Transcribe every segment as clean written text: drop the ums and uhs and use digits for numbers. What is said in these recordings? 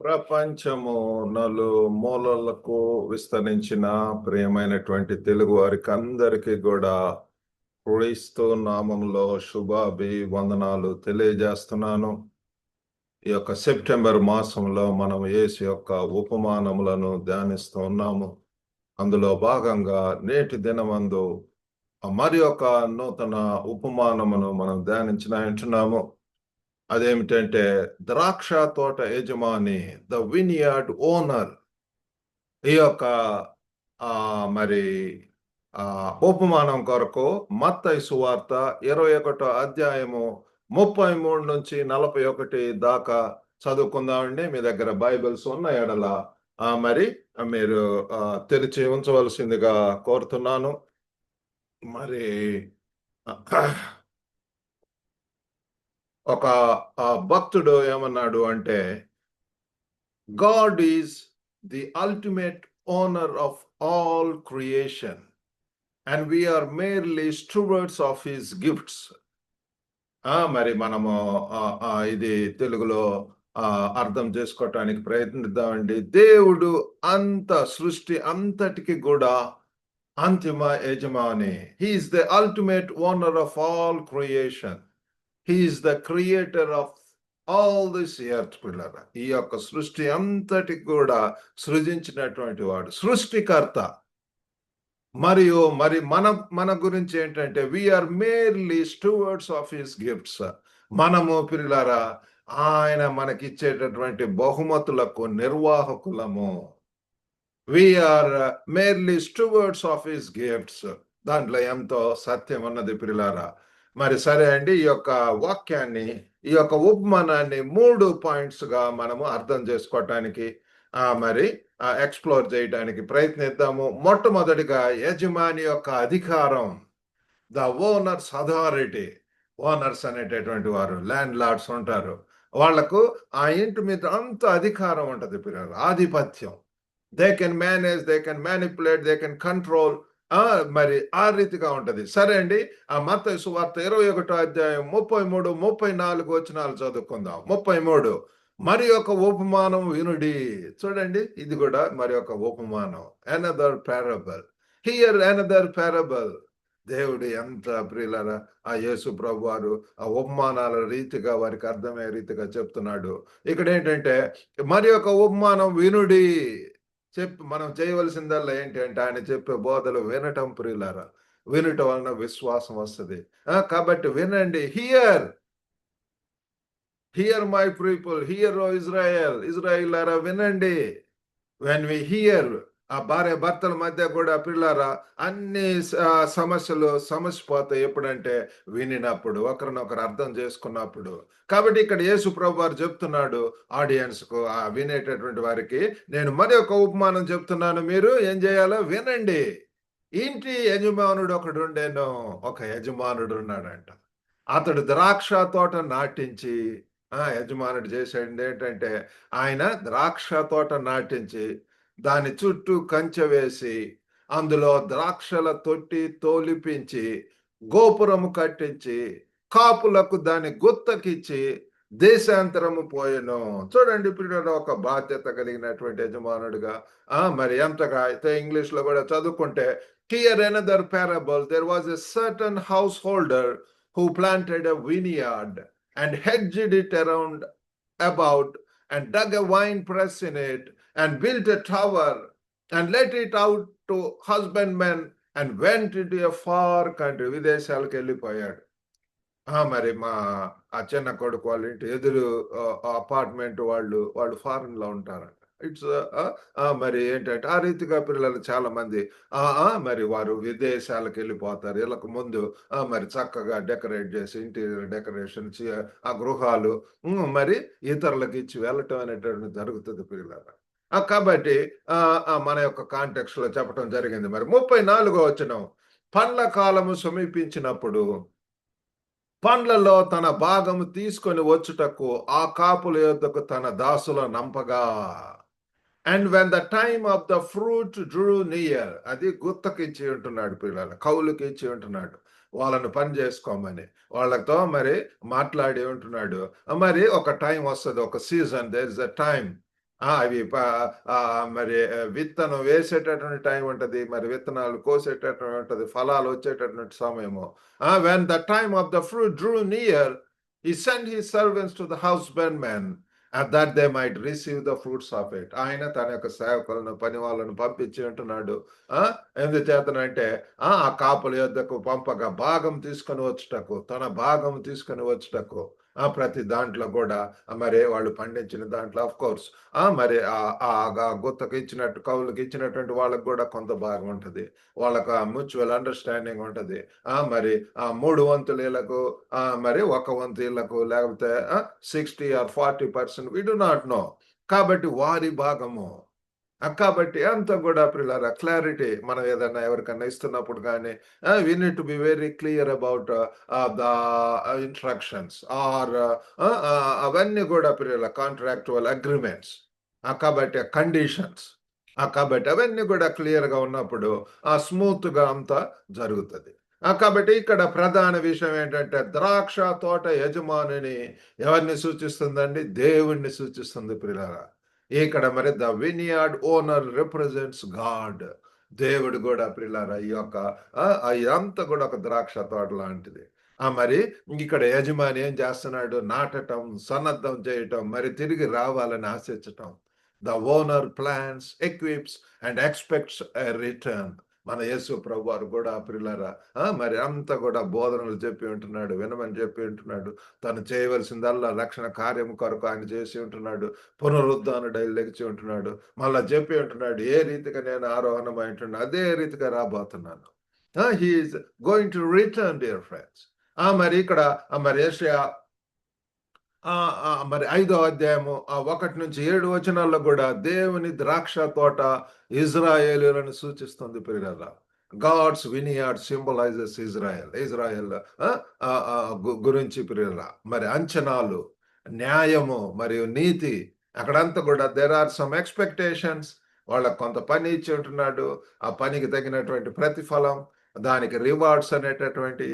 ప్రపంచము నలుమూలలకు విస్తరించిన ప్రియమైనటువంటి తెలుగు వారికి అందరికీ కూడా క్రీస్తు నామంలో శుభాభివందనాలు తెలియజేస్తున్నాను. ఈ యొక్క సెప్టెంబర్ మాసంలో మనం యేసు యొక్క ఉపమానములను ధ్యానిస్తూ ఉన్నాము. అందులో భాగంగా నేటి దినమందు మరి ఒక నూతన ఉపమానమును మనం ధ్యానించున్నాము. అదేమిటంటే ద్రాక్ష తోట యజమాని, ద వినియార్డ్ ఓనర్. ఈ యొక్క మరి ఉపమానం కొరకు మత్తయి సువార్త 21 అధ్యాయము 33 నుంచి 41 దాకా చదువుకుందామండి. మీ దగ్గర బైబిల్స్ ఉన్న ఎడల మరి మీరు తెరిచి ఉంచవలసిందిగా కోరుతున్నాను. మరి ఒక భక్తుడు ఏమన్నాడు అంటే, God is the ultimate owner of all creation and we are merely stewards of his gifts. మరి మనము ఇది తెలుగులో అర్థం చేసుకోవటానికి ప్రయత్నిద్దామండి. దేవుడు సృష్టి అంతటికి కూడా అంతిమ యజమాని. He is the ultimate owner of all creation. He is the creator of all this earth, పిల్లరా. ఈ యొక్క సృష్టి అంతటికి కూడా సృజించినటువంటి వాడు, సృష్టికర్త. మరియు మన గురించి ఏంటంటే, we are merely stewards of his gifts. మనము పిల్లరా ఆయన మనకిచ్చేటటువంటి బహుమతులకు నిర్వాహకులము. We are merely stewards of his gifts. దాంట్లో ఎంతో సత్యం ఉన్నది పిల్లరా. మరి సరే అండి, ఈ యొక్క వాక్యాన్ని, ఈ యొక్క ఉపమానాన్ని 3 పాయింట్స్గా మనము అర్థం చేసుకోవటానికి మరి ఎక్స్ప్లోర్ చేయడానికి ప్రయత్నిద్దాము. మొట్టమొదటిగా యజమాని యొక్క అధికారం, ద ఓనర్స్ అథారిటీ. ఓనర్స్ అనేటటువంటి వారు ల్యాండ్ లార్డ్స్ ఉంటారు. వాళ్లకు ఆ ఇంటి మీద అంత అధికారం ఉంటది పిల్లలు, ఆధిపత్యం. They can manage, they can manipulate, they can control. మరి ఆ రీతిగా ఉంటది. సరే అండి, ఆ మత్తయి సువార్త 21 అధ్యాయం 33, 34 వచనాలు చదువుకుందాం. 33, మరి ఒక ఉపమానం వినుడి. చూడండి, ఇది కూడా మరి ఒక ఉపమానం. Another parable. Here another parable. దేవుడు ఎంత ప్రియులరా, ఆ యేసు ప్రభు వారు ఆ ఉపమానాల రీతిగా వారికి అర్థమయ్యే రీతిగా చెప్తున్నాడు. ఇక్కడ ఏంటంటే, మరి ఒక ఉపమానం వినుడి. మనం చేయవలసిందల్లా ఏంటి అంటే, ఆయన చెప్పే బోధలు వినటం ప్రియులారా. వినటం వలన విశ్వాసం వస్తుంది. కాబట్టి వినండి. Hear my people, hear O Israel. ఇజ్రాయిలారా వినండి. వెన్ వి హియర్, ఆ భార్య భర్తల మధ్య కూడా పిల్లారా అన్ని సమస్యలు సమసిపోతాయి. ఎప్పుడంటే వినినప్పుడు, ఒకరినొకరు అర్థం చేసుకున్నప్పుడు. కాబట్టి ఇక్కడ యేసు ప్రభు వారు చెప్తున్నాడు ఆడియన్స్ కు, వినేటటువంటి వారికి, నేను మరి ఒక ఉపమానం చెప్తున్నాను, మీరు ఏం చేయాలో వినండి. ఇంటి యజమానుడు ఒకడు ఉండేను. ఒక యజమానుడు ఉన్నాడంట. అతడు ద్రాక్ష తోట నాటించి, యజమానుడు చేసేది ఏంటంటే, ఆయన ద్రాక్ష తోట నాటించి దాని చుట్టూ కంచె వేసి, అందులో ద్రాక్షల తొట్టి తోలిపించి, గోపురము కట్టించి, కాపులకు దాని గుత్తకిచ్చి దేశాంతరము పోయెను. చూడండి పిల్లలు, ఒక బాధ్యత కలిగినటువంటి యజమానుడిగా. మరి ఎంతగా అయితే ఇంగ్లీష్ లో కూడా చదువుకుంటే, here another parable, there was a certain house holder who planted a vineyard and hedged it around about and dug a wine press in it and built a tower and let it out to husbandmen and went into a far country. విదేశాలకు వెళ్ళిపోయాడు. మరి మా చిన్న కొడుకు వాళ్ళ ఇంటి ఎదురు apartment వాళ్ళు ఫారెన్ లో ఉంటారంట. ఇట్స్ మరి ఏంటంటే ఆ రీతిగా పిల్లలు చాలా మంది మరి వారు విదేశాలకు వెళ్ళిపోతారు. వీళ్ళకు ముందు మరి చక్కగా డెకరేట్ చేసి, ఇంటీరియర్ డెకరేషన్, ఆ గృహాలు మరి ఇతరులకు ఇచ్చి వెళ్ళటం అనేటువంటి జరుగుతుంది పిల్లలు. కాబట్టి మన యొక్క కాంటెక్స్ట్ లో చెప్పడం జరిగింది. మరి 34వ వచనం, పండ్ల కాలము సమీపించినప్పుడు పండ్లలో తన భాగము తీసుకొని వచ్చుటకు ఆ కాపుల యొద్దకు తన దాసుల నంపగా. And when the time of the fruit drew near, అది గుత్తకి ఇచ్చి ఉంటున్నాడు పిల్లలు, కౌలుకి ఇచ్చి ఉంటున్నాడు వాళ్ళను పని చేసుకోమని. వాళ్ళతో మరి మాట్లాడి ఉంటున్నాడు. మరి ఒక టైం వస్తుంది, ఒక season, there is a time. అవి మరి విత్తనం వేసేటటువంటి టైం ఉంటది. మరి విత్తనాలు కోసేటటువంటి ఉంటది. ఫలాలు వచ్చేటటువంటి సమయము. When the time of the fruit drew near, he sent his servants to the husbandmen that they might receive the fruits of it. ఆయన తన యొక్క సేవకులను, పని వాళ్ళను పంపించి ఉంటున్నాడు. ఆ! ఎందుచేతనంటే ఆ కాపుల యొద్దకు పంపగా భాగం తీసుకొని వచ్చుటకు, తన భాగం తీసుకొని వచ్చుటకు. ప్రతి దాంట్లో గూడా మరి వాళ్ళు పండించిన దాంట్లో ఆఫ్‌కోర్స్ మరి గుత్తకి ఇచ్చినట్టు కౌలుకి ఇచ్చినటువంటి వాళ్ళకి గూడా కొంత భాగం ఉంటది. వాళ్ళకి మ్యూచువల్ అండర్‌స్టాండింగ్ ఉంటది. మరి 3 వంతులు ఈళ్ళకు, మరి ఒక వంతు ఈళ్ళకు, లేకపోతే 60 or 40% we do not know. కాబట్టి వారి భాగము. కాబట్టి అంతా గూడా ప్రియులారా క్లారిటీ మనం ఏదన్నా ఎవరికన్నా ఇస్తున్నప్పుడు గానీ, we need to be very clear about the instructions or అవన్నీ గూడా ప్రియుల కాంట్రాక్చువల్ అగ్రీమెంట్స్. కాబట్టి కండిషన్స్. కాబట్టి అవన్నీ గూడా క్లియర్‌గా ఉన్నప్పుడు స్మూత్‌గా అంతా జరుగుతది. కాబట్టి ఇక్కడ ప్రధాన విషయం ఏంటంటే ద్రాక్ష తోట యజమానిని ఎవరిని సూచిస్తుందండి? దేవుడిని సూచిస్తుంది ప్రియులారా. ఇక్కడ మరి ద వినియార్డ్ ఓనర్ రిప్రజెంట్స్ గాడ్. దేవుడు గూడా ప్రియులారా ఈ యొక్క ఇదంతా గూడా ఒక ద్రాక్ష తోట లాంటిది. మరి ఇక్కడ యజమాని ఏం చేస్తున్నాడు? నాటటం, సన్నద్ధం చేయటం, మరి తిరిగి రావాలని ఆశించటం. The owner plans, equips and expects a return. మన యేసు ప్రభువారు గూడా ప్రియులారా మరి అంతా గూడా బోధనలు చెప్పి ఉంటున్నాడు. వినమని చెప్పి ఉంటున్నాడు. తను చేయవలసిందల్లా రక్షణ కార్యము కొరకు ఆయన చేసి ఉంటున్నాడు. పునరుద్ధానుడై లెగిచి ఉంటున్నాడు. మళ్ళా చెప్పి ఉంటున్నాడు. ఏ రీతిగా నేను ఆరోహణమై ఉంటున్నా అదే రీతిగా రాబోతున్నాను. He is going to return dear friends. మరి ఇక్కడ మరి యెషయా మరి 5వ అధ్యాయము 1-7 వచనాల్లో గూడా దేవుని ద్రాక్ష తోట ఇజ్రాయేలీయులను సూచిస్తుంది ప్రియులారా. God's vineyard symbolizes Israel. Israel గురించి ప్రియులారా. మరి అంచనాలు, న్యాయము మరియు నీతి అక్కడంతా గూడా దేర్ ఆర్ సమ్ ఎక్స్‌పెక్టేషన్స్. వాళ్ళకి కొంత పని ఇచ్చి ఉంటున్నాడు. ఆ పనికి తగినటువంటి ప్రతిఫలం, దానికి రివార్డ్స్ అనేటటువంటి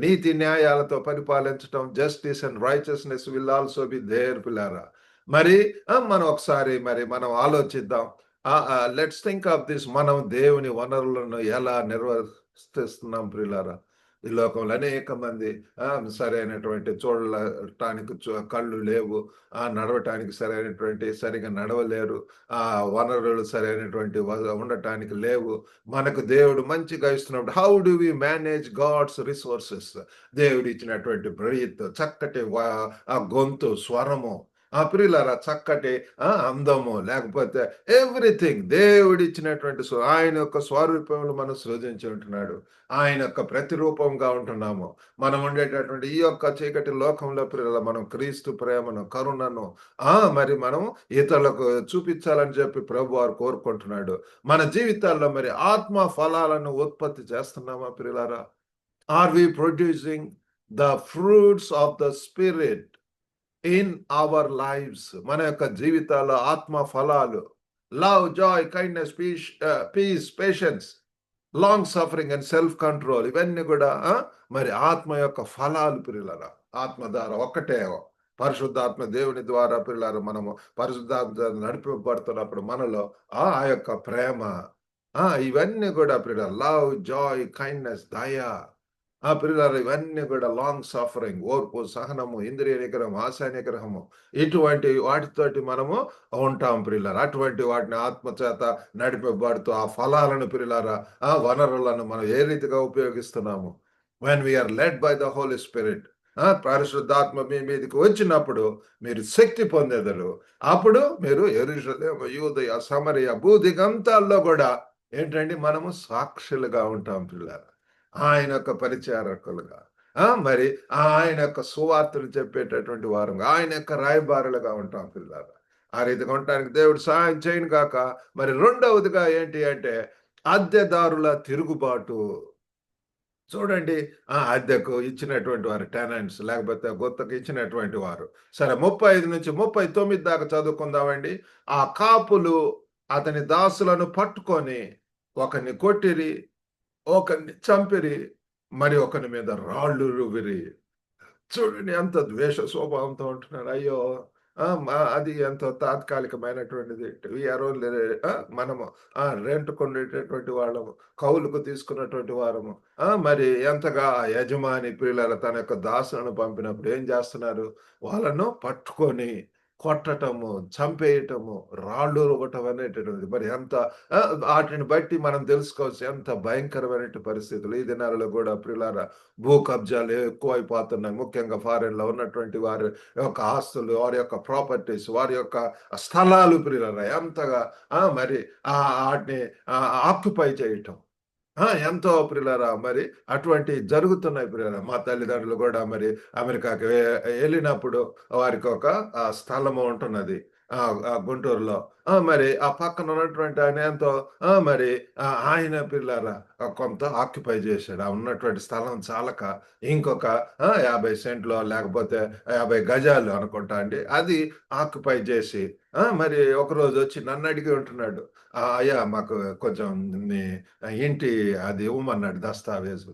నీతి న్యాయాలతో పరిపాలించటం, justice and righteousness will also be there పిల్లారా. మరి మనం ఒకసారి మరి మనం ఆలోచిద్దాం. Let's think of this. మనం దేవుని వనరులను ఎలా నిర్వర్తిస్తున్నాం ప్రియులారా. ఈ లోకంలో అనేక మంది సరైనటువంటి చూడటానికి కళ్ళు లేవు. నడవటానికి సరిగా నడవలేరు. వనరులు సరైనటువంటి ఉండటానికి లేవు. మనకు దేవుడు మంచిగా ఇస్తున్నప్పుడు how do we manage God's resources? దేవుడు ఇచ్చినటువంటి బ్రీత్, చక్కటి గొంతు, స్వరము, ప్రియులారా చక్కటి అందము, లేకపోతే ఎవ్రీథింగ్ దేవుడిచ్చినటువంటి ఆయన యొక్క స్వరూపంలో మనం సృజించి ఉంటున్నాడు. ఆయన యొక్క ప్రతిరూపంగా ఉంటున్నాము. మనం ఉండేటటువంటి ఈ యొక్క చీకటి లోకంలో ప్రియులారా మనం క్రీస్తు ప్రేమను, కరుణను మరి మనం ఇతరులకు చూపించాలని చెప్పి ప్రభువారు కోరుకుంటున్నాడు. మన జీవితాల్లో మరి ఆత్మ ఫలాలను ఉత్పత్తి చేస్తున్నామా ప్రియులారా? Are we producing the fruits of the spirit in our lives? మన యొక్క జీవితాల్లో ఆత్మ ఫలాలు, love, joy, kindness, peace, patience, long suffering and self control ఇవన్నీ గూడా మరి ఆత్మ యొక్క ఫలాలు ప్రియులారా. ఆత్మ ద్వారా ఒక్కటే పరిశుద్ధాత్మ దేవుని ద్వారా ప్రియులారా మనము పరిశుద్ధాత్మ నడిపింపబడుతున్నప్పుడు మనలో ఆ యొక్క ప్రేమ, ఇవన్నీ గూడా ప్రియులారా లవ్, జాయ్, కైండ్‌నెస్, దయ, ప్రియులారా ఇవన్నీ గూడా లాంగ్ సఫరింగ్, ఓర్పు, సహనము, ఇంద్రియ నిగ్రహం, ఆశా నిగ్రహము ఇటువంటి వాటితోటి మనము ఉంటాం ప్రియులారా. అటువంటి వాటిని ఆత్మ చేత నడిపబడుతూ ఆ ఫలాలను ప్రియులారా, వనరులను మనం ఏ రీతిగా ఉపయోగిస్తున్నాము? When we are led by the Holy Spirit, పరిశుద్ధాత్మ మీ మీదకి వచ్చినప్పుడు మీరు శక్తి పొందెదరు. అప్పుడు మీరు యెరూషలేము, యూదయ, సమరయ, భూదిగంతాల్లో గూడా ఏంటండి మనము సాక్షులుగా ఉంటాం పిల్లారా. ఆయన యొక్క పరిచారకులుగా, మరి ఆయన యొక్క సువార్తను చెప్పేటటువంటి వారుగా, ఆయన యొక్క రాయబారులుగా ఉంటాం పిల్లారా. ఆ రీతిగా ఉండటానికి దేవుడు సహాయం చేయను గాక. మరి రెండవదిగా ఏంటి అంటే అద్దెదారుల తిరుగుబాటు. చూడండి, అద్దెకు ఇచ్చినటువంటి వారు టెనెంట్స్, లేకపోతే గుత్తకు ఇచ్చినటువంటి వారు. సరే 35-39 దాకా చదువుకుందామండి. ఆ కాపులు అతని దాసులను పట్టుకొని ఒకరిని కొట్టిరి, ఒకరిని చంపిరి, మరి ఒకని మీద రాళ్ళు రువిరి. చూడండి ఎంత ద్వేష స్వభావంతో ఉంటున్నారు. అయ్యో! అది ఎంతో తాత్కాలికమైనటువంటిది. వీఆర్ ఓన్లీ మనము రెంట్‌కుండేటటువంటి వాళ్ళము. కౌలుకు తీసుకున్నటువంటి వారము. మరి ఎంతగా ఆ యజమాని ప్రియులారా తన యొక్క దాసులను పంపినప్పుడు ఏం చేస్తున్నారు? వాళ్ళను పట్టుకొని కొట్టటము, చంపేయటము, రాళ్ళు రువ్వటం అనేటటువంటిది మరి ఎంత ఆటిని బట్టి మనం తెలుసుకోవచ్చు ఎంత భయంకరమైనటువంటి పరిస్థితులు. ఈ దినాలలో గూడా ప్రియులారా భూ కబ్జాలు ఎక్కువైపోతున్నాయి. ముఖ్యంగా ఫారెన్‌లో ఉన్నటువంటి వారి యొక్క ఆస్తులు, వారి యొక్క ప్రాపర్టీస్, వారి యొక్క స్థలాలు ప్రియులారా ఎంతగా మరి ఆటిని ఆక్యుపై చేయటం. ఎంతో ప్రియులారా మరి అటువంటివి జరుగుతున్నాయి ప్రియులారా. మా తల్లిదండ్రులు గూడా మరి అమెరికాకి ఎళ్ళినప్పుడు వారికొక స్థలము ఉంటున్నది. గుంటూరులో. మరి ఆ పక్కన ఉన్నటువంటి ఆయన ఎంతో మరి ఆయన ప్రియులారా కొంత ఆక్యుపై చేశాడు. ఆ ఉన్నటువంటి స్థలం చాలక ఇంకొక 50 సెంట్లో లేకపోతే 50 గజాలు అనుకుంటా అండి. అది ఆక్యుపై చేసి మరి ఒకరోజొచ్చి నన్నడిగి ఉంటున్నాడు. అయ్యా మాకు కొంచెం మీ ఇంటి అది ఇవ్వమన్నాడు దస్తావేజు.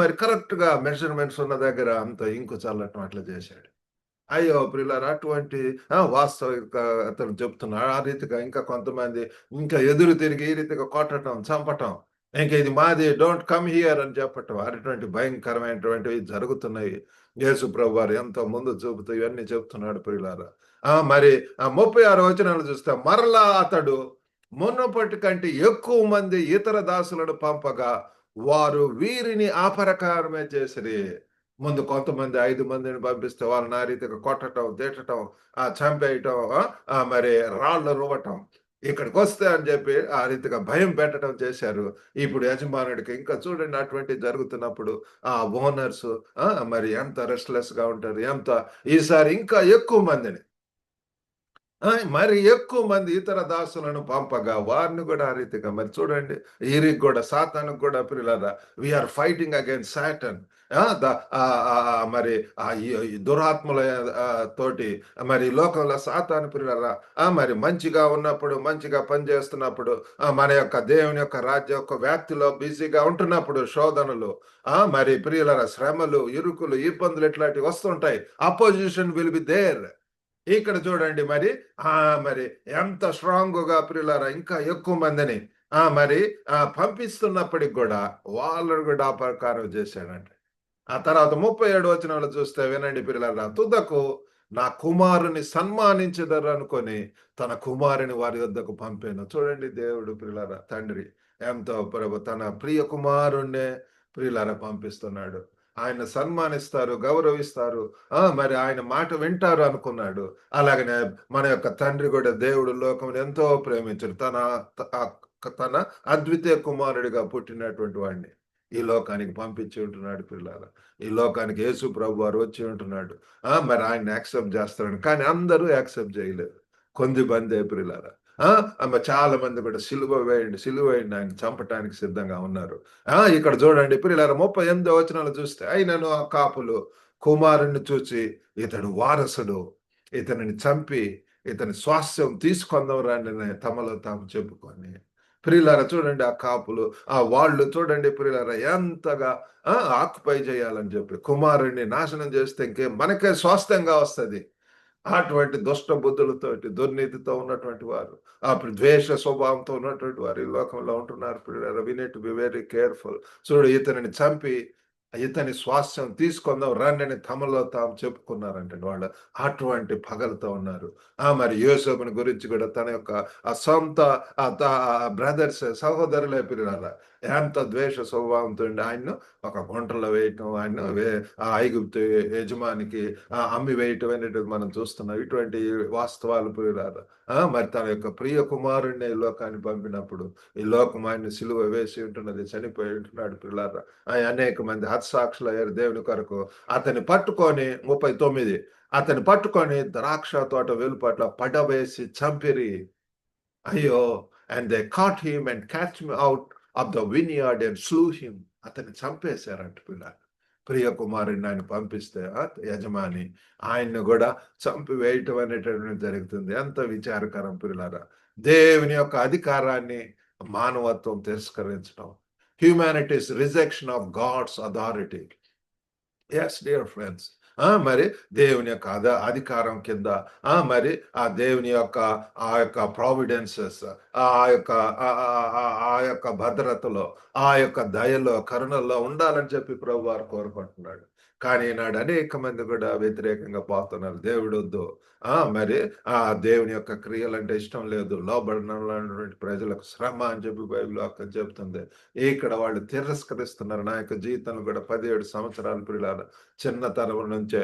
మరి కరెక్ట్‌గా మెజర్‌మెంట్స్ ఉన్న దగ్గర అంత ఇంకు చల్లటం అట్లా చేశాడు. అయ్యో! ప్రియులారా అటువంటి వాస్తవికతను చెప్తున్నాడు. ఆ రీతిగా ఇంకా కొంతమంది ఇంకా ఎదురు తిరిగి ఈ రీతిగా కొట్టటం, చంపటం. ఇంక ఇది మాది డోంట్ కమ్ హియర్ అని చెప్పటం. అటువంటి భయంకరమైనటువంటివి జరుగుతున్నాయి. యేసు ప్రభువారు ఎంతో ముందు చూపుతూ ఇవన్నీ చెప్తున్నాడు ప్రియులారా. మరి 36 వచనాలు చూస్తే మరలా అతడు మునుపటి కంటే ఎక్కువ మంది ఇతర దాసులను పంపగా వారు వీరిని ఆ ప్రకారమే చేసిరి. ముందు కొంతమంది 5 మందిని పంపిస్తే వాళ్ళని ఆ రీతిగా కొట్టటం, తిట్టటం, చంపేయటం, మరి రాళ్ళు రువ్వటం. ఇక్కడికొస్తే అని చెప్పి ఆ రీతిగా భయం పెట్టడం చేశారు. ఇప్పుడు యజమానుడికి ఇంకా చూడండి అటువంటివి జరుగుతున్నప్పుడు ఓనర్స్ మరి ఎంత రెస్ట్‌లెస్‌గా ఉంటారు. ఈసారి ఇంకా ఎక్కువ మందిని మరి ఎక్కువ మంది ఇతర దాసులను పంపగా వారిని కూడా ఆ రీతిగా మరి చూడండి ఈరికి కూడా సాతానుకు కూడా ప్రియులారా వీఆర్ ఫైటింగ్ అగైన్స్ సాటన్ మరి ఈ దురాత్మల తోటి మరి ఈ లోకంలో సాతాను ప్రియులారా మరి మంచిగా ఉన్నప్పుడు మంచిగా పనిచేస్తున్నప్పుడు మన యొక్క దేవుని యొక్క రాజ్యం యొక్క వ్యాప్తిలో బిజీగా ఉంటున్నప్పుడు శోధనలు మరి ప్రియులారా శ్రమలు ఇరుకులు ఇబ్బందులు ఇట్లాంటివి వస్తుంటాయి అపోజిషన్ విల్ బి దేర్ ఇక్కడ చూడండి మరి మరి ఎంత స్ట్రాంగ్‌గా ప్రియులారా ఇంకా ఎక్కువ మందిని మరి పంపిస్తున్నప్పటికి గూడా వాళ్ళను గూడా ఆ ప్రకారం చేశాడంట. ఆ తర్వాత 37 వచనంలో చూస్తే వినండి ప్రియులారా. తుదకు నా కుమారుని సన్మానించెదరనుకొని తన కుమారుని వారి వద్దకు పంపాను. చూడండి దేవుడు ప్రియులారా తండ్రి ఎంతో తన ప్రియ కుమారుణ్ణే ప్రియులారా పంపిస్తున్నాడు. ఆయన సన్మానిస్తారు, గౌరవిస్తారు. మరి ఆయన మాట వింటారు అనుకున్నాడు. అలాగనే మన యొక్క తండ్రి కూడా దేవుడు లోకమును ఎంతో ప్రేమించాడు. తన అద్వితీయ కుమారుడిగా పుట్టినటువంటి వాడిని ఈ లోకానికి పంపించి ఉంటున్నాడు పిల్లారా. ఈ లోకానికి యేసు ప్రభువారు వచ్చి ఉంటున్నాడు. మరి ఆయన్ని యాక్సెప్ట్ చేస్తాడు. కానీ అందరూ యాక్సెప్ట్ చేయలేదు. కొంతమందే ప్రియులారా. చాలా మంది కూడా సిలువ వేయండి, సిలువ వేయండి ఆయన చంపటానికి సిద్ధంగా ఉన్నారు. ఇక్కడ చూడండి ప్రియులారా 38 వచనాలు చూస్తే అయినను ఆ కాపులు కుమారుణ్ణి చూచి ఇతడు వారసుడు, ఇతనిని చంపి ఇతని స్వాస్థ్యం తీసుకొందాం రండి తమలో తాము చెప్పుకొని. ప్రియులారా చూడండి ఆ కాపులు వాళ్ళు చూడండి ప్రియులారా ఎంతగా ఆక్యుపై చేయాలని చెప్పి కుమారుడిని నాశనం చేస్తే మనకే స్వాస్థ్యంగా వస్తది. అటువంటి దుష్ట బుద్ధులతోటి, దుర్నీతితో ఉన్నటువంటి వారు, ద్వేష స్వభావంతో ఉన్నటువంటి వారు ఈ లోకంలో ఉంటున్నారు ప్రియులారా. We need to be very careful. చూడు ఇతనిని చంపి ఇతని స్వాస్థ్యం తీసుకుందాం రండని తమలో తాము చెప్పుకున్నారంటండి వాళ్ళు. అటువంటి పగలతో ఉన్నారు. మరి యోసేపుని గురించి కూడా తన యొక్క సొంత బ్రదర్స్ సహోదరులే ప్రియులారా ఎంత ద్వేష స్వభావంతో ఆయన్ను ఒక గుంటలో వేయటం, ఆయన్ను ఐగుప్తు యజమానికి అమ్మి వేయటం అనేటిది మనం చూస్తున్నాం. ఇటువంటి వాస్తవాలు ప్రియులారా. మరి తన యొక్క ప్రియ కుమారుడిని ఈ లోకాన్ని పంపినప్పుడు ఈ లోకం ఆయన్ని సిలువ వేసి ఉంటున్నది, చనిపోయి ఉంటున్నాడు ప్రియులారా. అనేక మంది హతసాక్షులయ్యారు దేవుని కొరకు. అతన్ని పట్టుకొని 39 అతన్ని పట్టుకొని ద్రాక్ష తోట వెలుపట్ల పడవేసి చంపిరి. అయ్యో! And they caught him and catch him out of the vineyard and slew him. అతన్ని చంపేశారంట పిల్లలు. ప్రియ కుమారుడిని ఆయన పంపిస్తే యజమాని ఆయన్ని కూడా చంపివేయటం అనేటటువంటిది జరుగుతుంది. ఎంత విచారకరం పిల్లలారా. దేవుని యొక్క అధికారాన్ని మానవత్వం తిరస్కరించడం. Humanity's rejection of God's authority. Yes, dear friends. మరి దేవుని యొక్క అధికారం కింద మరి ఆ దేవుని యొక్క ఆ యొక్క ప్రావిడెన్సెస్ ఆ యొక్క ఆ యొక్క భద్రతలో ఆ యొక్క దయలో కరుణలో ఉండాలని చెప్పి ప్రభు వారు కోరుకుంటున్నాడు. కానీ ఈనాడు అనేక మంది కూడా వ్యతిరేకంగా పోతున్నారు. దేవుడొద్దు. మరి ఆ దేవుని యొక్క క్రియలంటే ఇష్టం లేదు. లోబడినటువంటి ప్రజలకు శ్రమ అని చెప్పి బైబిల్ వాక్యం చెప్తుంది. ఇక్కడ వాళ్ళు తిరస్కరిస్తున్నారు. నా యొక్క జీవితంలో కూడా 17 సంవత్సరాల ప్రియులారా చిన్నతనం నుంచే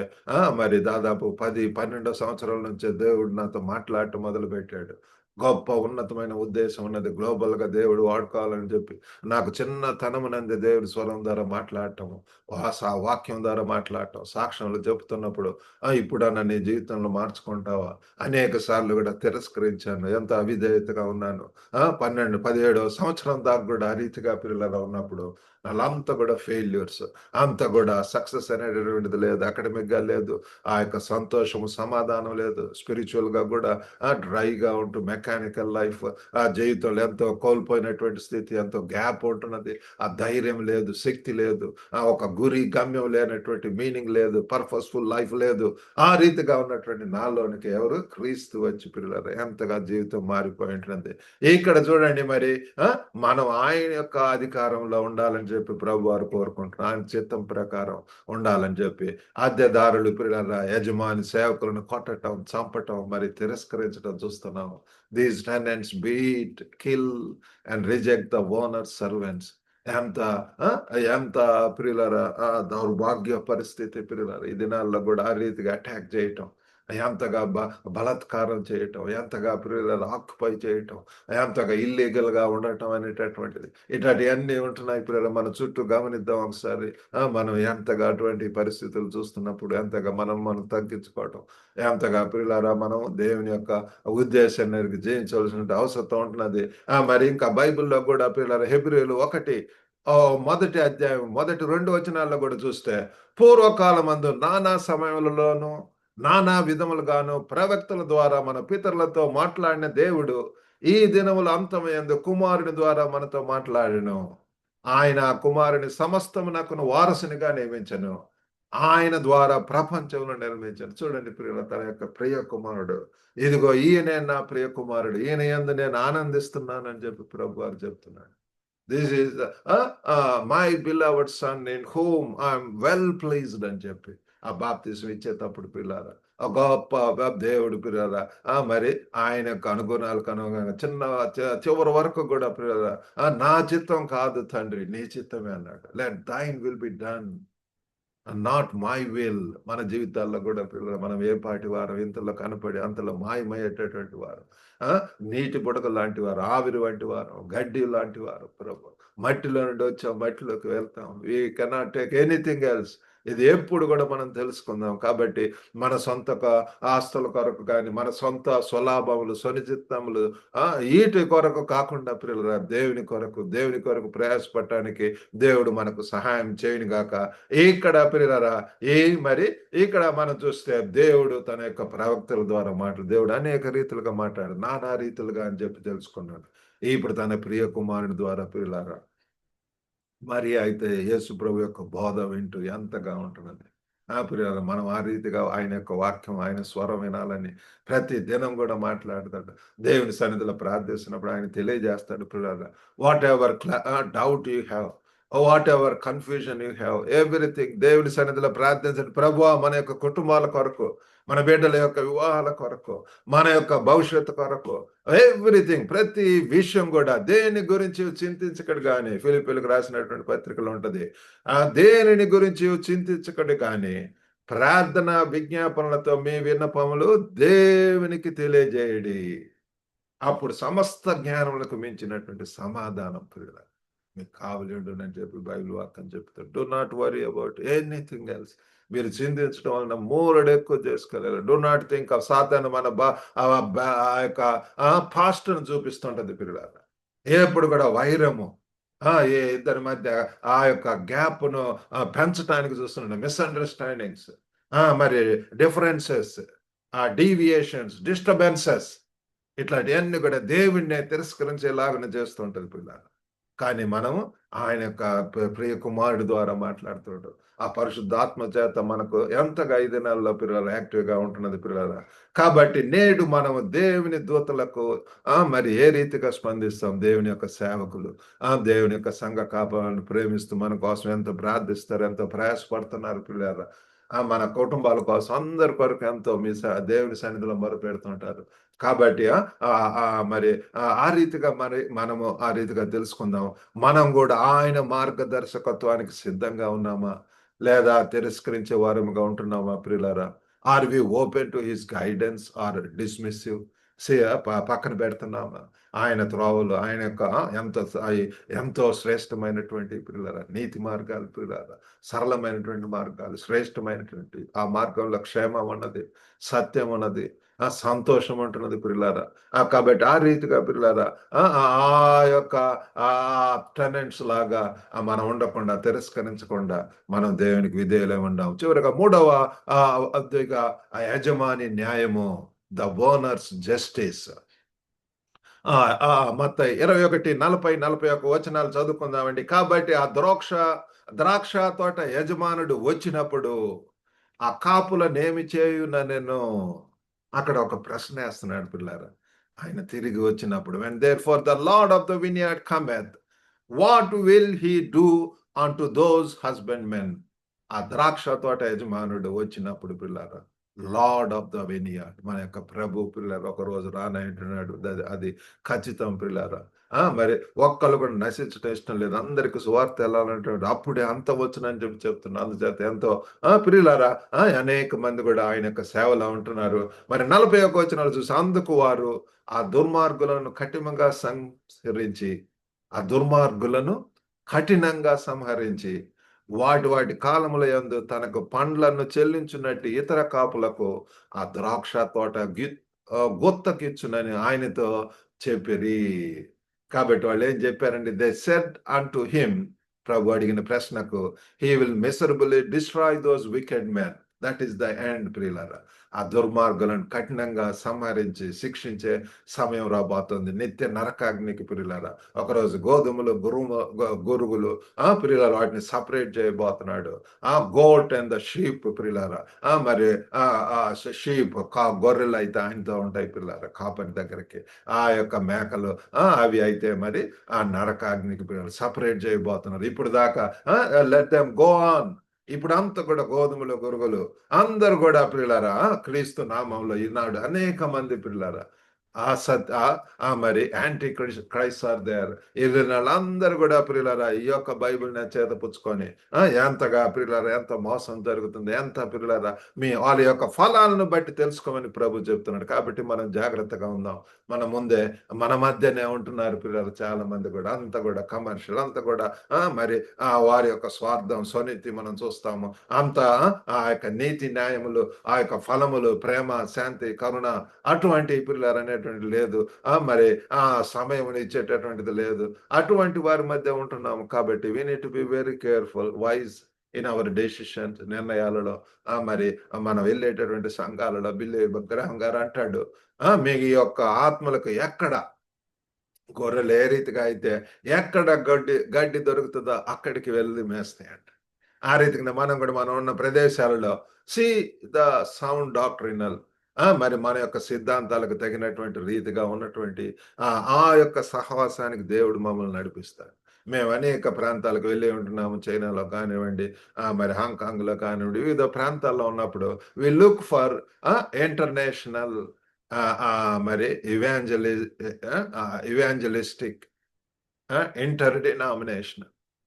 మరి దాదాపు 10, 12 సంవత్సరాల నుంచే దేవుడు నాతో మాట్లాడటం మొదలుపెట్టాడు. గొప్ప ఉన్నతమైన ఉద్దేశం ఉన్నది. గ్లోబల్‌గా దేవుడు వాడుకోవాలని చెప్పి నాకు చిన్నతనమునందే దేవుడి స్వరం ద్వారా మాట్లాడటము, వాక్యం ద్వారా మాట్లాడటం, సాక్ష్యాలు చెప్తున్నప్పుడు ఇప్పుడన్నా నీ జీవితంలో మార్చుకుంటావా? అనేక సార్లు కూడా తిరస్కరించాను. ఎంత అవిధేయతగా ఉన్నాను. 12, 17 సంవత్సరం దాకా కూడా ఆ రీతిగా పిల్లలుగా ఉన్నప్పుడు ఆళ్ళంతా కూడా ఫెయిల్యూర్స్. అంతా కూడా సక్సెస్ అనేటటువంటిది లేదు. అకాడమిక్‌గా లేదు. ఆ యొక్క సంతోషము, సమాధానం లేదు. స్పిరిచ్యువల్‌గా కూడా డ్రైగా ఉంటూ మెకానికల్ లైఫ్ జీవితంలో ఎంతో కోల్పోయినటువంటి స్థితి, ఎంతో గ్యాప్ ఉంటున్నది. ఆ ధైర్యం లేదు, శక్తి లేదు. ఒక గురి, గమ్యం లేనటువంటి మీనింగ్ లేదు. పర్పస్‌ఫుల్ లైఫ్ లేదు. ఆ రీతిగా ఉన్నటువంటి నాలోనికి ఎవరు? క్రీస్తు వచ్చి పిల్లలారా ఎంతగా జీవితం మారిపోయి ఉంటున్నది. ఇక్కడ చూడండి మరి ఆ! మనం ఆయన యొక్క అధికారంలో ఉండాలని చెప్పి ప్రభువారు కోరుకుంటున్నారు. ఆయన చిత్తం ప్రకారం ఉండాలని చెప్పి. అద్దెదారులు పిల్లల యజమాని సేవకులను కొట్టటం, చంపటం, మరి తిరస్కరించడం చూస్తున్నాము. These tenants beat, kill and reject the owner servants. ఎంత ఆ! ఎంత ప్రియులారా దౌర్భాగ్య పరిస్థితి ప్రియులారా. ఈ దినాల్లో కూడా ఆ రీతిగా అటాక్ చేయటం. ఎంతగా బలాత్కారం చేయటం, ఎంతగా ప్రియులారా ఆక్యుపై చేయటం. ఎంతగా ఇల్లీగల్‌గా ఉండటం అనేటటువంటిది. ఇట్లాంటియన్నీ ఉంటున్నాయి పిల్లలు. మన చుట్టూ గమనిద్దాం ఒకసారి. మనం ఎంతగా అటువంటి పరిస్థితులు చూస్తున్నప్పుడు ఎంతగా మనం తగ్గించుకోవటం. ఎంతగా ప్రియులారా మనం దేవుని యొక్క ఉద్దేశాన్ని జయించవలసిన అవసరం ఉంటున్నది. మరి ఇంకా బైబిల్‌లో కూడా ప్రియులారా హెబ్రీయులు 1 మొదటి అధ్యాయం మొదటి 2 వచనాల్లో కూడా చూస్తే పూర్వకాలమందు నానా సమయములలోను నానా విధములుగాను ప్రవక్తల ద్వారా మన పితరులతో మాట్లాడిన దేవుడు ఈ దినముల అంతమయందు కుమారుని ద్వారా మనతో మాట్లాడెను. ఆయన ఆ కుమారుని సమస్తమునకును వారసునిగా నియమించెను. ఆయన ద్వారా ప్రపంచమును నిర్మించాను. చూడండి ప్రియుల తన యొక్క ప్రియ కుమారుడు. ఇదిగో ఈయనే నా ప్రియ కుమారుడు. ఈయన యందు నేను ఆనందిస్తున్నానని చెప్పి ప్రభువారు చెప్తున్నాడు. This is my beloved son in whom I am well pleased అని చెప్పి ఆ బాప్తిసం ఇచ్చేటప్పుడు పిల్లారా ఆ గొప్ప దేవుడు పిల్లారా మరి ఆయన యొక్క అనుగుణాలకు అనుగుణంగా చివరి వరకు కూడా పిల్లారా నా చిత్తం కాదు తండ్రి నీ చిత్తమే అన్నాడు. Let thine will be done not my will. మన జీవితాల్లో కూడా పిల్లలు మనం ఏ పాటి వారు ఇంతలో కనపడి అంతలో మాయమయ్యేటటువంటి వారు ఆ నీటి బుడగ లాంటి వారు, ఆవిరి వంటి వారు, గడ్డి లాంటి వారు ప్రభు. మట్టిలో నుండి వచ్చాం, మట్టిలోకి వెళ్తాం. We cannot take anything else. ఇది ఎప్పుడు కూడా మనం తెలుసుకుందాం. కాబట్టి మన సొంత ఆస్తుల కొరకు కానీ, మన సొంత స్వలాభములు, స్వనిచిత్తములు ఈటి కొరకు కాకుండా పిల్లలు దేవుని కొరకు ప్రయాసపడటానికి దేవుడు మనకు సహాయం చేయను గాక. ఇక్కడ ప్రియులారా మరి ఇక్కడ మనం చూస్తే దేవుడు తన యొక్క ప్రవక్తల ద్వారా దేవుడు అనేక రీతులుగా నానా రీతులుగా అని చెప్పి తెలుసుకున్నాడు. ఇప్పుడు తన ప్రియ కుమారుని ద్వారా ప్రియులారా మరి అయితే యేసు ప్రభు యొక్క బోధ వింటూ ఎంతగా ఉంటున్నది. ప్రియులారా మనం ఆ రీతిగా ఆయన యొక్క వాక్యం, ఆయన స్వరం వినాలని ప్రతి దినం కూడా మాట్లాడతాడు. దేవుని సన్నిధిలో ప్రార్థిస్తున్నప్పుడు ఆయన తెలియజేస్తాడు ప్రియులారా. What ever doubt you have, what ever confusion you have, everything దేవుని సన్నిధిలో ప్రార్థించండి. ప్రభువా మన యొక్క కుటుంబాల కొరకు, మన బిడ్డల యొక్క వివాహాల కొరకు, మన యొక్క భవిష్యత్తు కొరకు ఎవ్రీథింగ్ ప్రతి విషయం కూడా దేని గురించి చింతించకడు గాని ఫిలిప్పీలకు రాసినటువంటి పత్రికలో ఉంటది. దేనిని గురించి చింతించకడు గాని ప్రార్థన విజ్ఞాపనలతో మీ విన్నపములు దేవునికి తెలియజేయడి. అప్పుడు సమస్త జ్ఞానములకు మించినటువంటి సమాధానం ప్రియులారా మీకు కావలియుండునని చెప్పి బైబిల్ వాక్యం చెప్తాడు. Do not worry about anything else. మీరు చింతించడం వలన మూరడు ఎక్కువ చేసుకోలేరు. డు నాట్ థింక్ ఆఫ్ సాతాను మన ఆ యొక్క పాస్ట్‌ను చూపిస్తుంటది పిల్లలారా. ఎప్పుడు కూడా వైరము ఇద్దరి మధ్య ఆ యొక్క గ్యాప్‌ను పెంచటానికి చూస్తున్నాడు. మిస్‌అండర్‌స్టాండింగ్స్ మరి డిఫరెన్సెస్ డీవియేషన్స్, డిస్టర్బెన్సెస్ ఇట్లాంటియన్నీ కూడా దేవుడినే తిరస్కరించేలాగానే చేస్తుంటది పిల్లలు. కానీ మనము ఆయన యొక్క ప్రియ కుమారుడు ద్వారా మాట్లాడుతున్నాడు. ఆ పరిశుద్ధాత్మ చేత మనకు ఎంతగా 5 నెలల్లో పిల్లలు యాక్టివ్‌గా ఉంటున్నది పిల్లరా. కాబట్టి నేడు మనము దేవుని దూతలకు మరి ఏ రీతిగా స్పందిస్తాం? దేవుని యొక్క సేవకులు, దేవుని యొక్క సంఘ కాపరులను ప్రేమిస్తూ మన కోసం ఎంతో ప్రార్థిస్తారు, ఎంతో ప్రయాసపడుతున్నారు పిల్లారా. మన కుటుంబాల కోసం అందరి కొరకు ఎంతో దేవుని సన్నిధిలో మొరపెడుతుంటారు. కాబట్టి మరి ఆ రీతిగా మరి మనము ఆ రీతిగా తెలుసుకుందాం. మనం గూడా ఆయన మార్గదర్శకత్వానికి సిద్ధంగా ఉన్నామా? లేదా తిరస్కరించే వారముగా ఉంటున్నామా ప్రియులారా? Are we open to his guidance or dismissive? పక్కన పెడుతున్నామా? ఆయన త్రోవలు ఆయన యొక్క ఎంతో శ్రేష్టమైనటువంటి ప్రియులారా నీతి మార్గాలు ప్రియులారా, సరళమైనటువంటి మార్గాలు, శ్రేష్టమైనటువంటి ఆ మార్గంలో క్షేమం ఉన్నది, సత్యం ఉన్నది, సంతోషం ఉంటున్నది ప్రియులారా. కాబట్టి ఆ రీతిగా ప్రియులారా ఆ యొక్క టెనెంట్స్ లాగా మనం ఉండకుండా, తిరస్కరించకుండా మనం దేవునికి విధేయులై ఉండాం. చివరగా మూడవ అద్విగా యజమాని న్యాయము, ద ఓనర్స్ జస్టిస్. మత్తయి 21:40, 41 వచనాలు చదువుకుందామండి. కాబట్టి ఆ ద్రాక్ష తోట యజమానుడు వచ్చినప్పుడు ఆ కాపులనేమి చేయుననెను? అక్కడ ఒక ప్రశ్నేస్తున్నాడు పిల్లారా. ఆయన తిరిగి వచ్చినప్పుడు when therefore the lord of the vineyard cometh, what will he do unto those husbandmen? ఆ ద్రాక్ష తోట యజమానుడు వచ్చినప్పుడు పిల్లారా, లార్డ్ ఆఫ్ ద వినియార్డ్ మన యొక్క ప్రభు పిల్లలు ఒకరోజు రానంటున్నాడు. అది ఖచ్చితం పిల్లారా. మరి ఒక్కళ్ళు కూడా నశించటం ఇష్టం లేదు. అందరికి సువార్త వెళ్ళాలంటాడు. అప్పుడే అంత వచ్చునని చెప్తున్నా. అందుచేత ఎంతో ప్రియులారా అనేక మంది కూడా ఆయన యొక్క సేవలో ఉంటున్నారు. మరి 41 వచనాలు చూసి అందుకు వారు ఆ దుర్మార్గులను కఠినంగా సంహరించి, ఆ దుర్మార్గులను కఠినంగా సంహరించి వాటి కాలముల యందు తనకు పండ్లను చెల్లించున్నట్టు ఇతర కాపులకు ఆ ద్రాక్ష తోట గుత్తకిచ్చునని ఆయనతో చెప్పిరి. కాబట్టి వాళ్ళు ఏం చెప్పారండి? దే సెడ్ అంటు హిమ్, ప్రభు అడిగిన ప్రశ్నకు, he will miserably destroy those wicked men. That is the end ప్రియులారా. ఆ దుర్మార్గులను కఠినంగా సంహరించి శిక్షించే సమయం రాబోతుంది. నిత్య నరకాగ్నికి ప్రియులారా. ఒకరోజు గోధుమలు గురుగులు ప్రియులారా వాటిని సపరేట్ చేయబోతున్నాడు. గోట్ అండ్ ద షీప్ ప్రియులారా. మరి షీప్ గొర్రెలు అయితే ఆయనతో ఉంటాయి ప్రియులారా కాపరి దగ్గరికి. ఆ యొక్క మేకలు అవి అయితే మరి ఆ నరకాగ్నికి సపరేట్ చేయబోతున్నారు. ఇప్పుడు దాకా లెట్ దెమ్ గో ఆన్. ఇప్పుడంతా కూడా గోధుమలు గురుగులు అందరు కూడా ప్రియులారా క్రీస్తు నామంలో ఈనాడు అనేక మంది ప్రియులారా మరి యాంటీ క్రైస్ట్ ఆర్ దేర్. వాళ్ళందరూ కూడా ప్రియులారా ఈ యొక్క బైబిల్ చేత పుచ్చుకొని ఎంతగా ప్రియులారా ఎంత మోసం జరుగుతుంది, ఎంత ప్రియులారా వాళ్ళ యొక్క ఫలాలను బట్టి తెలుసుకోమని ప్రభు చెప్తున్నాడు. కాబట్టి మనం జాగ్రత్తగా ఉందాం. మన ముందే మన మధ్యనే ఉంటున్నారు పిల్లలు చాలా మంది కూడా, అంతా కూడా కమర్షియల్, అంతా కూడా మరి వారి యొక్క స్వార్థం స్వనీతి మనం చూస్తాము. అంతా ఆ యొక్క నీతి న్యాయములు, ఆ యొక్క ఫలములు, ప్రేమ, శాంతి, కరుణ అటువంటి పిల్లలు అనేటువంటి లేదు. మరి ఆ సమయం ఇచ్చేటటువంటిది లేదు. అటువంటి వారి మధ్య ఉంటున్నాము. కాబట్టి we need to be very careful, wise in our decisions, నిర్ణయాలలో. మరి మనం వెళ్ళేటటువంటి సంఘాలలో బిల్లి గ్రహం గారు అంటాడు, మీ యొక్క ఆత్మలకు ఎక్కడ గొర్రెలు ఏ రీతిగా అయితే ఎక్కడ గడ్డి దొరుకుతుందో అక్కడికి వెళ్ళి మేస్తాయంట. ఆ రీతిగా మనం కూడా మనం ఉన్న ప్రదేశాలలో సి ద సౌండ్ డాక్ట్రినల్, మరి మన యొక్క సిద్ధాంతాలకు తగినటువంటి రీతిగా ఉన్నటువంటి ఆ యొక్క సహవాసానికి దేవుడు మమ్మల్ని నడిపిస్తాడు. మేము అనేక ప్రాంతాలకు వెళ్ళి ఉంటున్నాము. చైనాలో కానివ్వండి, మరి హాంకాంగ్లో కానివ్వండి, వివిధ ప్రాంతాల్లో ఉన్నప్పుడు వి లుక్ ఫర్ ఇంటర్నేషనల్ మరి ఇవాంజలిస్టిక్,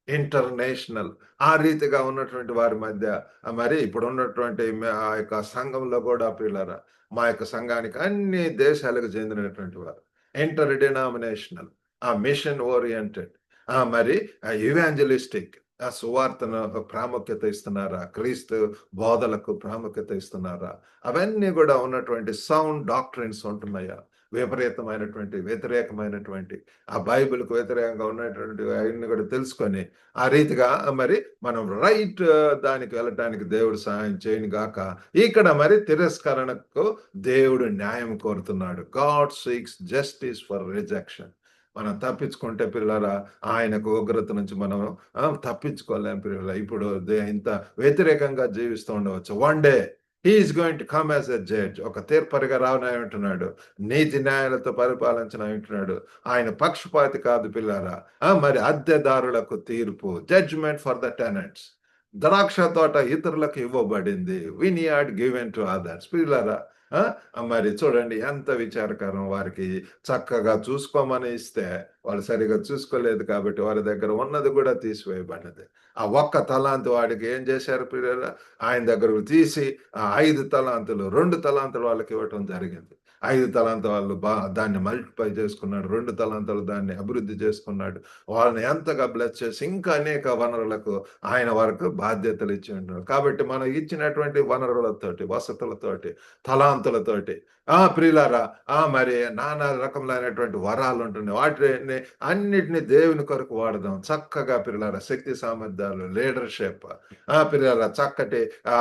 ఇంటర్నేషనల్ ఆ రీతిగా ఉన్నటువంటి వారి మధ్య మరి ఇప్పుడు ఉన్నటువంటి ఆ యొక్క సంఘంలో కూడా పిల్లరా మా యొక్క సంఘానికి అన్ని దేశాలకు చెందినటువంటి వారు ఇంటర్ డినామినేషనల్, మిషన్ ఓరియంటెడ్, మరి ఇవాంజలిస్టిక్, సువార్తను ప్రాముఖ్యత ఇస్తున్నారా, క్రీస్తు బోధలకు ప్రాముఖ్యత ఇస్తున్నారా, అవన్నీ కూడా ఉన్నటువంటి సౌండ్ డాక్ట్రిన్స్ ఉంటున్నాయా, వ్యతిరేకమైనటువంటి ఆ బైబిల్కు వ్యతిరేకంగా ఉన్నటువంటి అవన్నీ కూడా తెలుసుకొని ఆ రీతిగా మరి మనం రైట్ దానికి వెళ్ళటానికి దేవుడు సహాయం చేయను గాక. ఇక్కడ మరి తిరస్కరణకు దేవుడు న్యాయం కోరుతున్నాడు. God seeks justice for rejection. మనం తప్పించుకుంటే పిల్లరా ఆయనకు ఉగ్రత నుంచి మనం తప్పించుకోలేం పిల్లరా. ఇప్పుడు ఇంత వ్యతిరేకంగా జీవిస్తూ ఉండవచ్చు. One day he is going to come as a judge. ఒక తీర్పరిగా రానయ్యుంటున్నాడు. నీతి న్యాయాలతో పరిపాలించనయ్యుంటున్నాడు. ఆయన పక్షపాతి కాదు పిల్లారా. మరి అద్దెదారులకు తీర్పు, జడ్జ్‌మెంట్ ఫర్ ద టెనెంట్స్. ద్రాక్ష తోట ఇతరులకు ఇవ్వబడింది. వినియార్డ్ గివెన్ టు అదర్స్. పిల్లారా ఆ! మరి చూడండి ఎంత విచారకరం. వారికి చక్కగా చూసుకోమని ఇస్తే, వాళ్ళు సరిగ్గా చూసుకోలేదు కాబట్టి వారి దగ్గర ఉన్నది కూడా తీసివేయబడినది. ఆ ఒక్క తలాంతు వాడికి ఏం చేశారు పిల్లరా? ఆయన దగ్గరకు తీసి ఆ 5 తలాంతులు, 2 తలాంతులు వాళ్ళకివ్వటం జరిగింది. 5 తలాంతు వాళ్ళు దాన్ని మల్టిప్లై చేసుకున్నాడు. 2 తలాంతులు దాన్ని అభివృద్ధి చేసుకున్నాడు. వాళ్ళని ఎంతగా బ్లెస్ చేసి ఇంకా అనేక వనరులకు ఆయన వరకు బాధ్యతలు ఇచ్చి ఉంటున్నాడు. కాబట్టి మనం ఇచ్చినటువంటి వనరులతోటి, వసతులతోటి, తలాంతులతోటి ప్రియులారా మరి నానా రకములైనటువంటి వరాలు ఉంటున్నాయి. వాటిని అన్నిటిని దేవుని కొరకు వాడదాం. చక్కగా పిల్లారా శక్తి సామర్థ్యాలు, లీడర్‌షిప్ పిల్లారా చక్కటి ఆ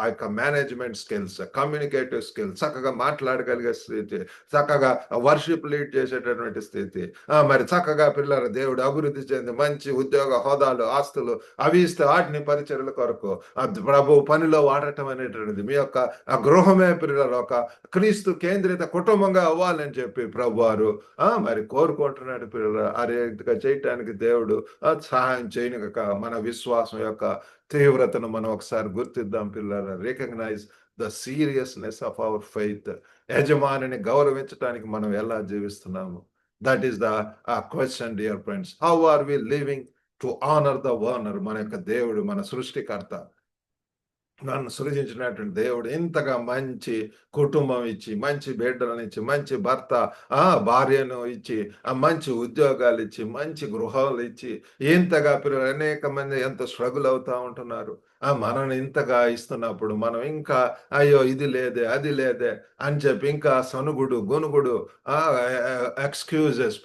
యొక్క మేనేజ్‌మెంట్ స్కిల్స్, కమ్యూనికేటివ్ స్కిల్స్, చక్కగా మాట్లాడగలిగే స్థితి, చక్కగా వర్షిప్ లీడ్ చేసేటటువంటి స్థితి, మరి చక్కగా పిల్లారా దేవుడు అభివృద్ధి చెంది మంచి ఉద్యోగ హోదాలు, ఆస్తులు అవి ఇస్తే వాటిని పరిచర్యల కొరకు ప్రభు పనిలో వాడటం అనేటువంటిది మీ యొక్క గృహమే పిల్లలు ఒక క్రీస్తు కేంద్రిత కుటుంబంగా అవ్వాలని చెప్పి ప్రభువారు మరి కోరుకుంటున్నాడు పిల్లలు. ఆ రీతిగా చేయటానికి దేవుడు సహాయం చేయను. మన విశ్వాసం యొక్క తీవ్రతను మనం ఒకసారి గుర్తిద్దాం పిల్లలు. Recognize the seriousness of our faith. యజమానిని గౌరవించడానికి మనం ఎలా జీవిస్తున్నాము? That is the question dear friends. How are we living to honour the owner? మన యొక్క దేవుడు, మన సృష్టికర్త, నన్ను సృజించినటువంటి దేవుడు ఇంతగా మంచి కుటుంబం ఇచ్చి, మంచి బిడ్డలనిచ్చి, మంచి భర్త భార్యను ఇచ్చి, మంచి ఉద్యోగాలు ఇచ్చి, మంచి గృహాలు ఇచ్చి, ఇంతగా అనేక మంది ఎంత స్ట్రగుల్ అవుతా ఉంటున్నారు. మనల్ని ఇంతగా ఇస్తున్నప్పుడు మనం ఇంకా అయ్యో ఇది లేదే, అది లేదే అని చెప్పి ఇంకా సనుగుడు, గొనుగుడు, ఎక్స్‌క్యూజెస్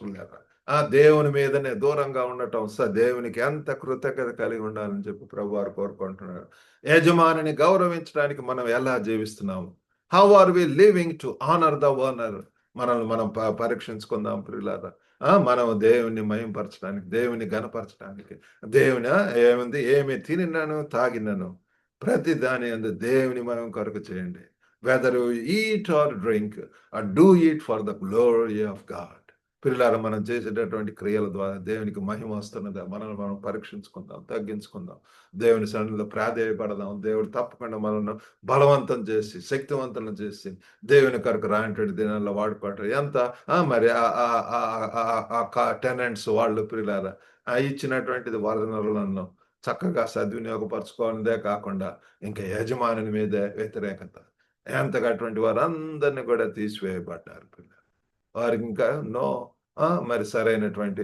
దేవుని మీదనే దూరంగా ఉండటం. దేవునికి ఎంత కృతజ్ఞత కలిగి ఉండాలని చెప్పి ప్రభువారు కోరుకుంటున్నారు. యజమానిని గౌరవించడానికి మనం ఎలా జీవిస్తున్నాము? How are we living to honour the owner? మనల్ని మనం పరీక్షించుకుందాం ప్రియులారా. మనం దేవుని మహిమపరచడానికి, దేవుని ఘనపరచడానికి, దేవుని ఏముంది ఏమి తినినను, తాగినను ప్రతి దాని యందు దేవుని మహిమ కొరకు చేయండి. Whether you eat or drink, do it for the glory of God. పిల్లారా మనం చేసేటటువంటి క్రియల ద్వారా దేవునికి మహిమ వస్తున్నదా? మనల్ని మనం పరీక్షించుకుందాం, తగ్గించుకుందాం. దేవుని సన్నిధిలో ప్రాధేయపడదాం. దేవుడు తప్పకుండా మనల్ని బలవంతం చేసి, శక్తివంతులను చేసి, దేవుని కొరకు రానటువంటి దినాల్లో వాడుకోవటం ఎంత మరి టెనెంట్స్ వాళ్ళు పిల్లారా ఇచ్చినటువంటిది వనరులను చక్కగా సద్వినియోగపరచుకోవడమే కాకుండా ఇంకా యజమానుని మీదే వ్యతిరేకత ఎంతగా అటువంటి వారందరినీ కూడా తీసివేయబడ్డారు పిల్లలు. వారికి ఇంకా నో మరి సరైనటువంటి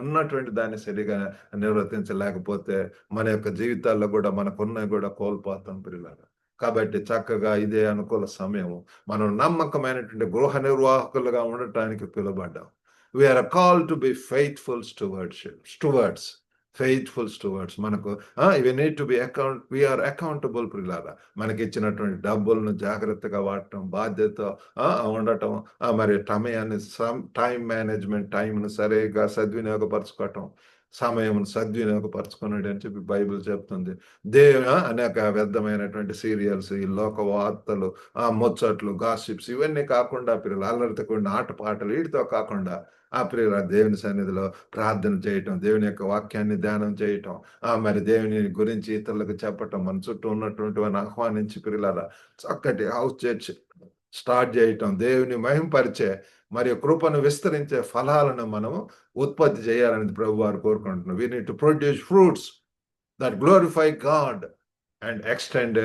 ఉన్నటువంటి దాన్ని సరిగా నిర్వర్తించలేకపోతే మన యొక్క జీవితాల్లో కూడా మనకున్నవి కూడా కోల్పోతాం పిల్లలు. కాబట్టి చక్కగా ఇదే అనుకూల సమయం. మనం నమ్మకమైనటువంటి గృహ నిర్వాహకులుగా ఉండటానికి పిలువబడ్డాం. We are called to be faithful stewards. Faithful stewards. మనకు we need to be we are accountable పిల్లారా. మనకి ఇచ్చినటువంటి డబ్బులను జాగ్రత్తగా వాడటం, బాధ్యత ఉండటం, మరి టైం మేనేజ్మెంట్, టైంను సరిగా సద్వినియోగపరచుకోవటం, సమయమును సద్వినియోగపరచుకున్నాడు అని చెప్పి బైబిల్ చెప్తుంది. అనేక వ్యర్థమైనటువంటి సీరియల్స్, ఈ లోక వార్తలు, ముచ్చట్లు, గాసిప్స్ ఇవన్నీ కాకుండా పిల్లలు అల్లరితో కూడిన ఆటపాటలు వీటితో కాకుండా ప్రియుల దేవుని సన్నిధిలో ప్రార్థన చేయటం, దేవుని యొక్క వాక్యాన్ని ధ్యానం చేయటం, మరి దేవుని గురించి ఇతరులకు చెప్పటం, మన చుట్టూ ఉన్నటువంటి వారిని ఆహ్వానించి పిల్లల చక్కటి హౌస్ చర్చ్ స్టార్ట్ చేయటం, దేవుని మహింపరిచే మరియు కృపను విస్తరించే ఫలాలను మనం ఉత్పత్తి చేయాలని ప్రభువారు కోరుకుంటున్నాం. We need to produce fruits that glorify God and extend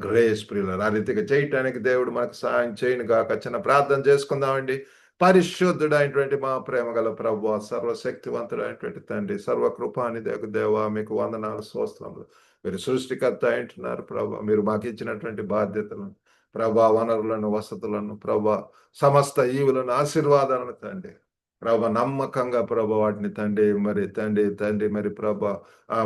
grace ప్రియులర్. ఆ రీతిగా చేయటానికి దేవుడు మనకు సహాయం చేయను గాక. చిన్న ప్రార్థన చేసుకుందామండి. పరిశుద్ధుడైనటువంటి మా ప్రేమ గల ప్రభువా, సర్వశక్తివంతుడైనటువంటి తండ్రి, సర్వకృపానిధి దేవా, మీకు వందనాలు, స్తోత్రములు. మీరు సృష్టికర్త అంటున్నారు ప్రభా. మీరు మాకు ఇచ్చినటువంటి బాధ్యతలను ప్రభా, వనరులను, వసతులను ప్రభా, సమస్త ఈవులను, ఆశీర్వాదాలను తండ్రి ప్రభా నమ్మకంగా ప్రభా వాటిని తండ్రి మరి ప్రభా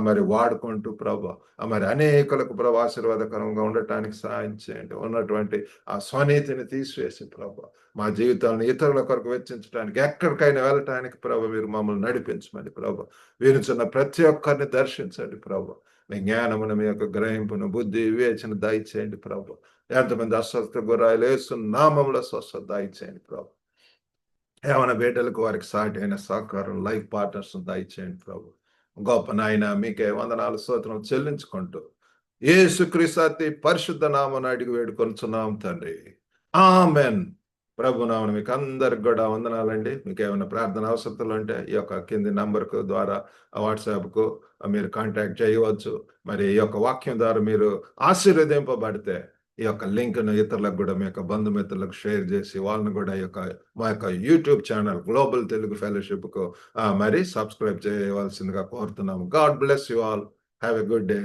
మరి వాడుకుంటూ ప్రభా మరి అనేకులకు ప్రభా ఆశీర్వాదకరంగా ఉండటానికి సహాయం చేయండి. ఉన్నటువంటి ఆ స్వనీతిని తీసివేసి ప్రభా మా జీవితాలను ఇతరుల కొరకు వెచ్చించడానికి ఎక్కడికైనా వెళ్ళటానికి ప్రభా మీరు మమ్మల్ని నడిపించమని ప్రభా వినుచున్న ప్రతి ఒక్కరిని దర్శించండి ప్రభా. మీ జ్ఞానమును, మీ యొక్క గ్రహింపును, బుద్ధి వివేచన దయచేయండి ప్రభా. ఎంతమంది అస్వస్థ గురాయిలు నామంలో స్వస్థత దయచేయండి ప్రభా. ఏమైనా బిడ్డలకు వారికి సాటి అయిన సహకారం లైఫ్ పార్ట్నర్స్ దయచేయండి ప్రభు. గొప్ప నాయన మీకే వందనాలు స్తోత్రం చెల్లించుకుంటూ యేసుక్రీస్తు అతి పరిశుద్ధ నామమున అడిగి వేడుకొనుచున్నాం తండ్రి. ఆమెన్. ప్రభు నామమున మీకు అందరికి కూడా వందనాలండి. మీకు ఏమైనా ప్రార్థన అవసరతలు ఉంటే ఈ యొక్క కింది నంబర్కు ద్వారా వాట్సాప్కు మీరు కాంటాక్ట్ చేయవచ్చు. మరి ఈ యొక్క వాక్యం ద్వారా మీరు ఆశీర్వదింపబడితే ఈ యొక్క లింక్ను ఇతరులకు కూడా మీ యొక్క బంధుమిత్రులకు షేర్ చేసి వాళ్ళని కూడా మా యొక్క యూట్యూబ్ ఛానల్ గ్లోబల్ తెలుగు ఫెలోషిప్కు మరి సబ్స్క్రైబ్ చేయవలసిందిగా కోరుతున్నాము. God bless you all. Have a good day.